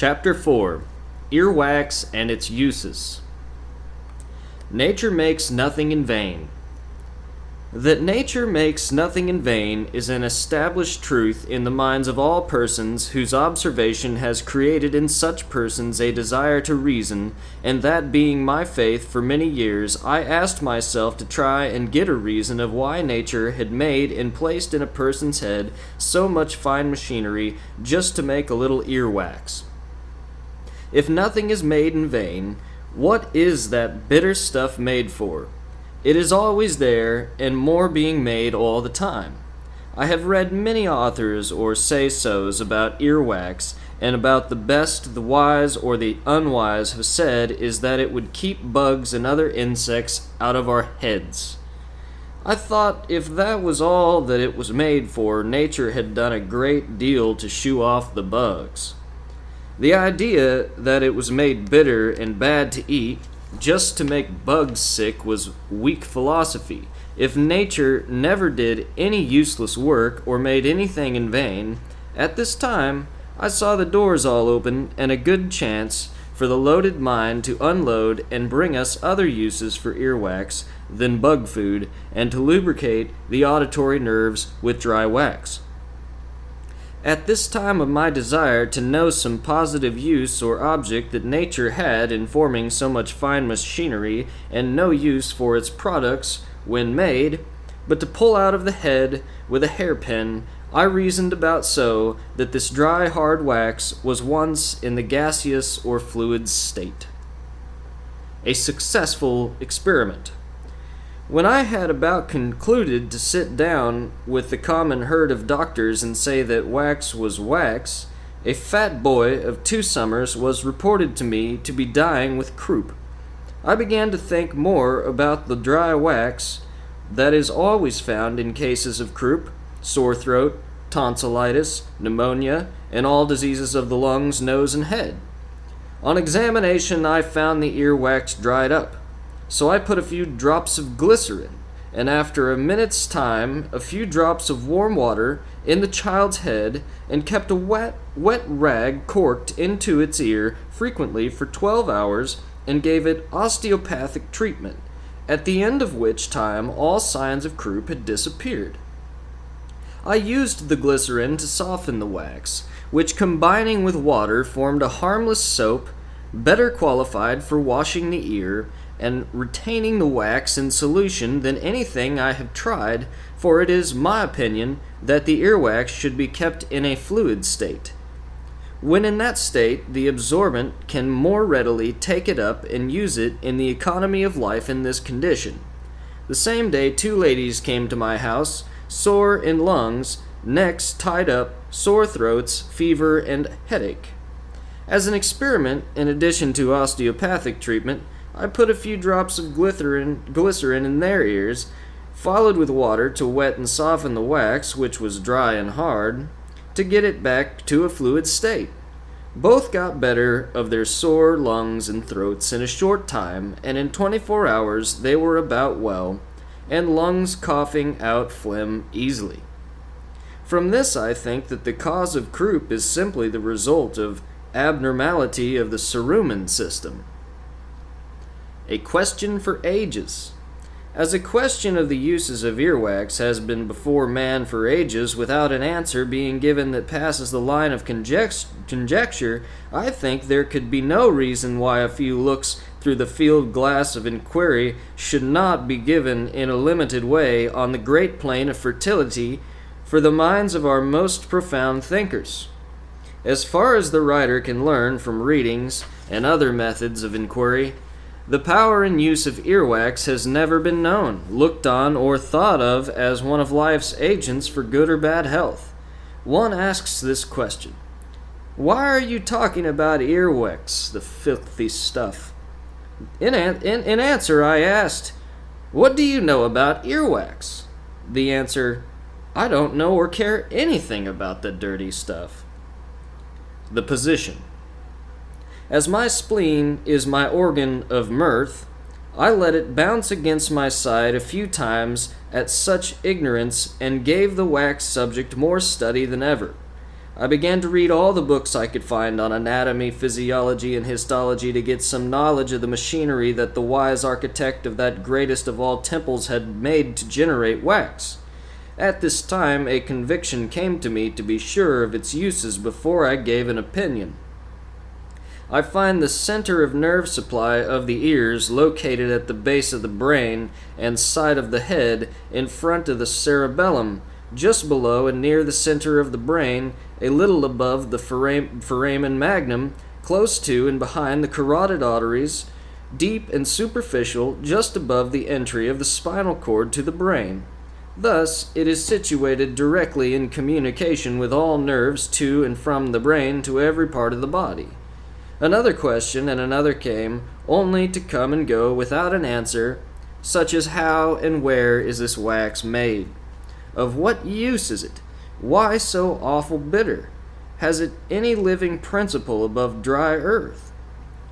Chapter 4: Earwax and its Uses. Nature makes nothing in vain. That nature makes nothing in vain is an established truth in the minds of all persons whose observation has created in such persons a desire to reason, and that being my faith for many years, I asked myself to try and get a reason of why nature had made and placed in a person's head so much fine machinery just to make a little earwax. If nothing is made in vain, what is that bitter stuff made for? It is always there, and more being made all the time. I have read many authors or say-sos about earwax, and about the best the wise or the unwise have said is that it would keep bugs and other insects out of our heads. I thought if that was all that it was made for, nature had done a great deal to shoo off the bugs. The idea that it was made bitter and bad to eat just to make bugs sick was weak philosophy. If nature never did any useless work or made anything in vain, at this time I saw the doors all open and a good chance for the loaded mind to unload and bring us other uses for earwax than bug food, and to lubricate the auditory nerves with dry wax. At this time of my desire to know some positive use or object that nature had in forming so much fine machinery, and no use for its products when made, but to pull out of the head with a hairpin, I reasoned about so that this dry hard wax was once in the gaseous or fluid state. A successful experiment. When I had about concluded to sit down with the common herd of doctors and say that wax was wax, a fat boy of 2 summers was reported to me to be dying with croup. I began to think more about the dry wax that is always found in cases of croup, sore throat, tonsillitis, pneumonia, and all diseases of the lungs, nose, and head. On examination, I found the earwax dried up. So I put a few drops of glycerin, and after a minute's time, a few drops of warm water in the child's head, and kept a wet rag corked into its ear frequently for 12 hours, and gave it osteopathic treatment, at the end of which time all signs of croup had disappeared. I used the glycerin to soften the wax, which combining with water formed a harmless soap, better qualified for washing the ear, and retaining the wax in solution than anything I have tried, for it is my opinion that the earwax should be kept in a fluid state. When in that state, the absorbent can more readily take it up and use it in the economy of life in this condition. The same day 2 ladies came to my house, sore in lungs, necks tied up, sore throats, fever, and headache. As an experiment, in addition to osteopathic treatment, I put a few drops of glycerin in their ears, followed with water to wet and soften the wax, which was dry and hard, to get it back to a fluid state. Both got better of their sore lungs and throats in a short time, and in 24 hours they were about well, and lungs coughing out phlegm easily. From this I think that the cause of croup is simply the result of abnormality of the cerumen system. A question for ages. As a question of the uses of earwax has been before man for ages without an answer being given that passes the line of conjecture, I think there could be no reason why a few looks through the field glass of inquiry should not be given in a limited way on the great plane of fertility for the minds of our most profound thinkers. As far as the writer can learn from readings and other methods of inquiry, the power and use of earwax has never been known, looked on, or thought of as one of life's agents for good or bad health. One asks this question: why are you talking about earwax, the filthy stuff? In answer, I asked, what do you know about earwax? The answer, I don't know or care anything about the dirty stuff. The position. As my spleen is my organ of mirth, I let it bounce against my side a few times at such ignorance, and gave the wax subject more study than ever. I began to read all the books I could find on anatomy, physiology, and histology to get some knowledge of the machinery that the wise architect of that greatest of all temples had made to generate wax. At this time, a conviction came to me to be sure of its uses before I gave an opinion. I find the center of nerve supply of the ears located at the base of the brain and side of the head in front of the cerebellum, just below and near the center of the brain, a little above the foramen magnum, close to and behind the carotid arteries, deep and superficial, just above the entry of the spinal cord to the brain. Thus, it is situated directly in communication with all nerves to and from the brain to every part of the body. Another question and another came, only to come and go without an answer, such as how and where is this wax made? Of what use is it? Why so awful bitter? Has it any living principle above dry earth?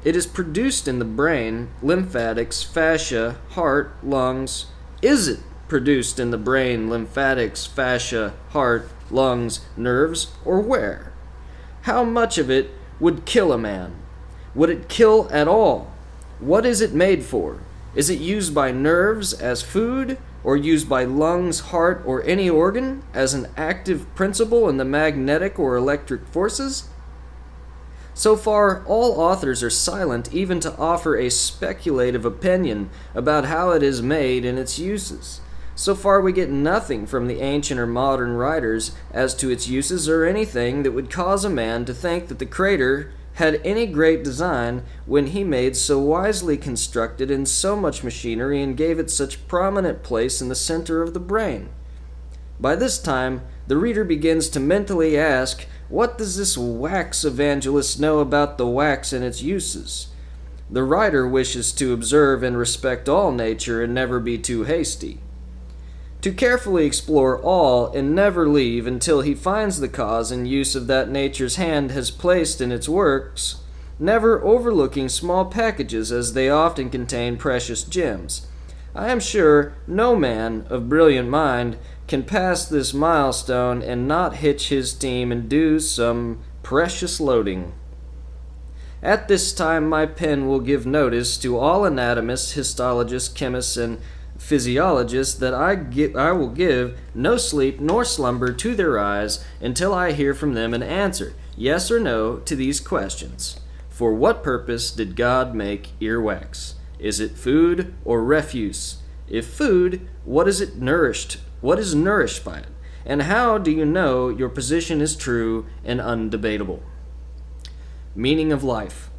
It is produced in the brain, lymphatics, fascia, heart, lungs. Is it produced in the brain, lymphatics, fascia, heart, lungs, nerves, or where? How much of it would kill a man? Would it kill at all? What is it made for? Is it used by nerves as food, or used by lungs, heart, or any organ as an active principle in the magnetic or electric forces? So far, all authors are silent even to offer a speculative opinion about how it is made and its uses. So far, we get nothing from the ancient or modern writers as to its uses or anything that would cause a man to think that the Creator had any great design when he made so wisely constructed and so much machinery and gave it such prominent place in the center of the brain. By this time, the reader begins to mentally ask, what does this wax evangelist know about the wax and its uses? The writer wishes to observe and respect all nature and never be too hasty. To carefully explore all and never leave until he finds the cause and use of that nature's hand has placed in its works, never overlooking small packages as they often contain precious gems. I am sure no man of brilliant mind can pass this milestone and not hitch his team and do some precious loading. At this time my pen will give notice to all anatomists, histologists, chemists, and physiologists that I will give no sleep nor slumber to their eyes until I hear from them an answer, yes or no, to these questions. For what purpose did God make earwax? Is it food or refuse? If food, what is it nourished? What is nourished by it? And how do you know your position is true and undebatable? Meaning of life.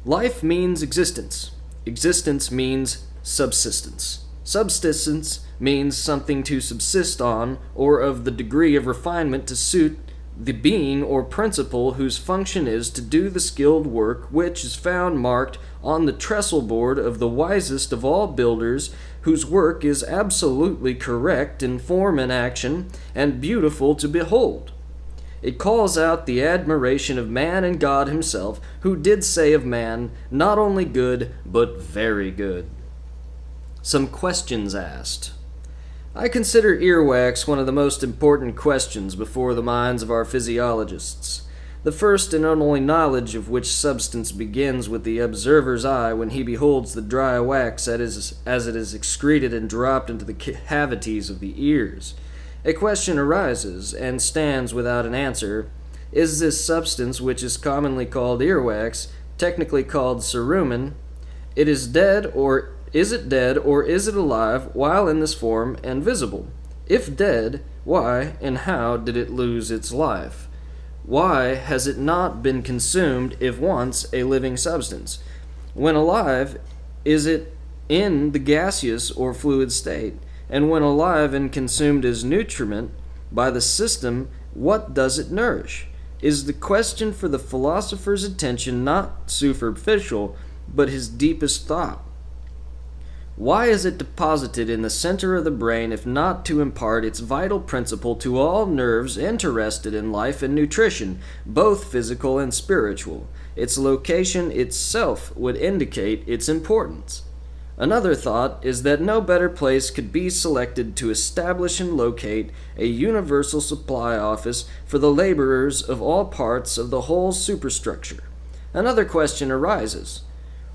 Life means existence. Existence means subsistence. Subsistence means something to subsist on, or of the degree of refinement to suit the being or principle whose function is to do the skilled work which is found marked on the trestle board of the wisest of all builders, whose work is absolutely correct in form and action, and beautiful to behold. It calls out the admiration of man and God himself, who did say of man, not only good, but very good. Some questions asked. I consider earwax one of the most important questions before the minds of our physiologists. The first and only knowledge of which substance begins with the observer's eye when he beholds the dry wax as it is excreted and dropped into the cavities of the ears. A question arises, and stands without an answer. Is this substance, which is commonly called earwax, technically called cerumen, is it dead, or is it alive while in this form and visible? If dead, why and how did it lose its life? Why has it not been consumed if once a living substance? When alive, is it in the gaseous or fluid state? And when alive and consumed as nutriment by the system, what does it nourish? Is the question for the philosopher's attention not superficial, but his deepest thought? Why is it deposited in the center of the brain if not to impart its vital principle to all nerves interested in life and nutrition, both physical and spiritual? Its location itself would indicate its importance. Another thought is that no better place could be selected to establish and locate a universal supply office for the laborers of all parts of the whole superstructure. Another question arises.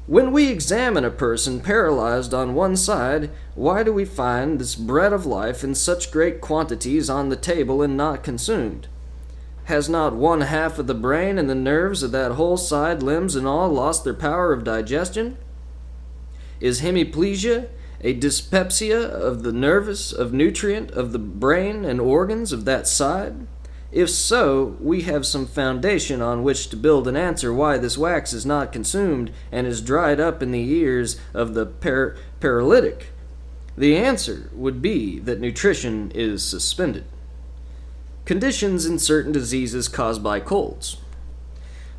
When we examine a person paralyzed on one side, why do we find this bread of life in such great quantities on the table and not consumed? Has not one half of the brain and the nerves of that whole side, limbs and all, lost their power of digestion? Is hemiplegia a dyspepsia of the nervous, of nutrient, of the brain and organs of that side? If so, we have some foundation on which to build an answer why this wax is not consumed and is dried up in the ears of the paralytic. The answer would be that nutrition is suspended. Conditions in certain diseases caused by colds.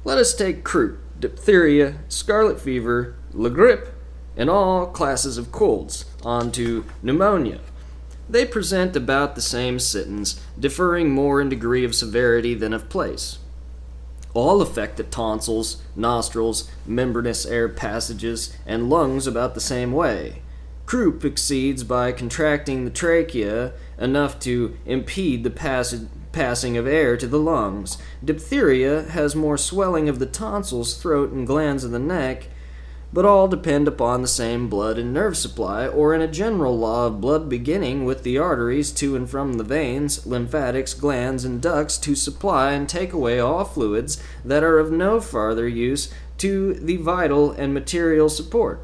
Let us take croup, diphtheria, scarlet fever, la grippe, and all classes of colds, on to pneumonia. They present about the same symptoms, differing more in degree of severity than of place. All affect the tonsils, nostrils, membranous air passages, and lungs about the same way. Croup exceeds by contracting the trachea enough to impede the passing of air to the lungs. Diphtheria has more swelling of the tonsils, throat, and glands of the neck, but all depend upon the same blood and nerve supply, or in a general law of blood beginning with the arteries to and from the veins, lymphatics, glands, and ducts to supply and take away all fluids that are of no farther use to the vital and material support.